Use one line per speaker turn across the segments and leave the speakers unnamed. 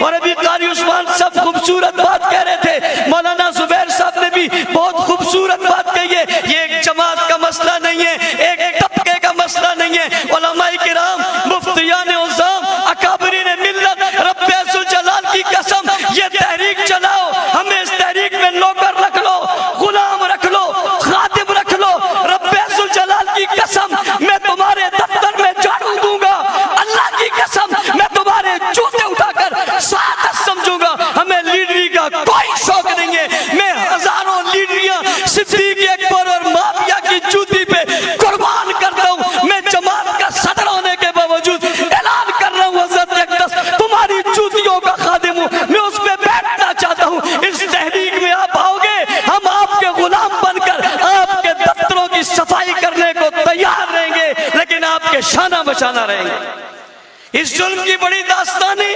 اور ابھی قاری عثمان صاحب خوبصورت بات کہہ رہے تھے، مولانا زبیر صاحب نے بھی بہت خوبصورت بات کہی ہے، یہ ایک جماعت کا مسئلہ نہیں ہے، ایک طبقے کا مسئلہ نہیں ہے۔ علماء کرام، مفتیان عظام، اکابرین ملت، رب عز و جلال کی قسم یہ تحریک چلاؤ، ہمیں اس تحریک میں نوکر رکھ لو، غلام رکھ لو، خادم رکھ لو، رب عز و جلال کی قسم میں تمہارے دفتر میں جھاڑو دوں گا، اللہ کی قسم میں تمہارے جوتے اٹھا کر سعادت سمجھوں گا۔ ہمیں لیڈری کا کوئی شوق نہیں ہے، میں ہزاروں لیڈریاں صدیق اکبر اور معاویہ کی جوتی پہ قربان کرتا ہوں، میں جماعت کا صدر ہونے کے باوجود اعلان کر رہا ہوں حضرت اقدس تمہاری جوتیوں کا خادم ہوں، میں اس میں بیٹھنا چاہتا ہوں۔ اس تحریک میں آپ آؤ گے، ہم آپ کے غلام بن کر آپ کے دفتروں کی صفائی کرنے کو تیار رہیں گے، لیکن آپ کے شانہ بشانہ رہیں گے۔ اس ظلم کی بڑی داستانی،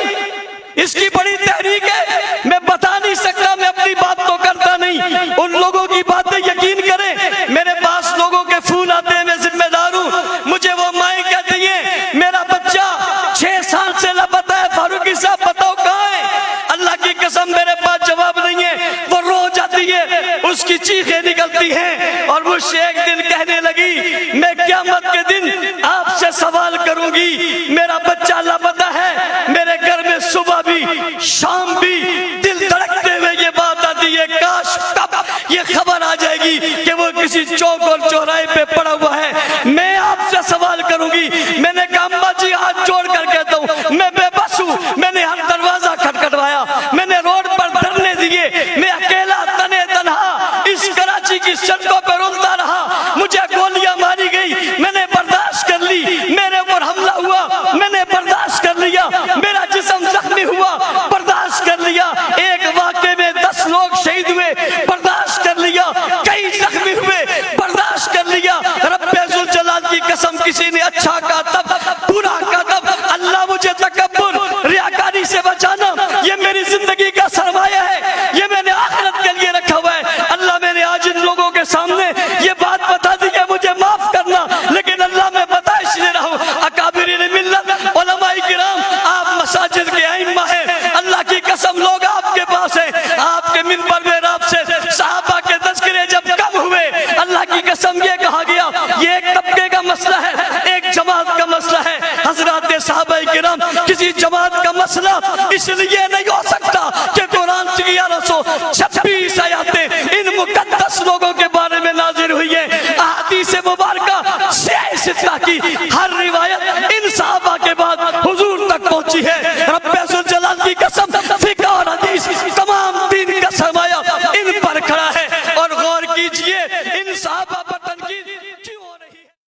اس کی بڑی تحریک ہے، میں بتا نہیں سکتا، میں اپنی بات تو کرتا نہیں، ان لوگوں کی باتیں یقین کریں۔ میرے پاس لوگوں کے فون آتے ہیں، میں ذمہ دار ہوں، مجھے وہ مائیں کہتی ہیں میرا بچہ 6 سال سے لاپتہ ہے، فاروقی صاحب بتاؤ کہاں ہے؟ اللہ کی قسم میرے پاس جواب نہیں ہے، وہ رو جاتی ہے، اس کی چیخیں نکلتی ہیں، اور مجھ سے ایک دن کہنے لگی میں قیامت کے دن آپ سے سوال کروں گی، میرا بچہ لاپتہ ہے، میرے گھر میں صبح بھی شام بھی دل دھڑکتے ہوئے یہ بات آتی ہے، کاش کب یہ خبر آ جائے گی کہ وہ کسی چوک اور چوراہے پہ پڑا ہوا ہے، میں آپ سے سوال کروں گی۔ میں نے کہا اماں جی ہاتھ جوڑ کر کہتا ہوں میں بے بس ہوں، میں نے ہر دروازہ کھٹکھٹوایا، میں نے روڈ پر دھرنے دیے، میں اکیلا تنے تنہا اس کراچی کی سڑکوں پر رولتا رہا، مجھے گولیاں ماری گئی، میں نے برداشت کر لی، میرے اوپر حملہ ہوا، میں نے برداشت کر لیا، میرا جسم زخمی ہوا، برداشت کر لیا، ایک واقعے میں 10 لوگ شہید ہوئے، برداشت کر لیا، کئی زخمی ہوئے، برداشت کر لیا۔ رب ذوالجلال کی قسم کسی نے اچھا کہا تب، برا کہا تب، اللہ مجھے تکبر ریاکاری سے بچانا، یہ میری زندگی کا سرمایہ ہے، یہ میں نے آخرت کے لیے رکھا ہوا ہے۔ اللہ میں نے آج ان لوگوں کے سامنے یہ بات بتا دی کہ مجھے معاف کرنا، لیکن اللہ میں بتا اس لیے رہا ہوں، اکابرین ملت، علماء کرام، آپ مساجد کے ائمہ ہیں، اللہ کی قسم لوگ آپ کے پاس ہیں، آپ کے منبر میں آپ سے صحابہ کے تذکرے جب کم ہوئے، اللہ کی قسم یہ کہا گیا یہ ایک طبقے کا مسئلہ ہے، ایک جماعت کا مسئلہ ہے۔ حضرات صحابہ کرام، کسی جماعت کا مسئلہ اس لیے نہیں ہو سکتا کہ قرآن سے 1126 آیاتیں ان مقدس لوگوں کے بارے میں نازل ہوئی ہیں، احادیث مبارکہ سیاہ ستہ کی ہر روایت ان صحابہ کے بعد حضور تک پہنچی ہے۔ رب ذوالجلال کی قسم فقہ اور حدیث تمام دین کا سرمایہ ان پر کھڑا ہے، اور غور کیجئے ان صحابہ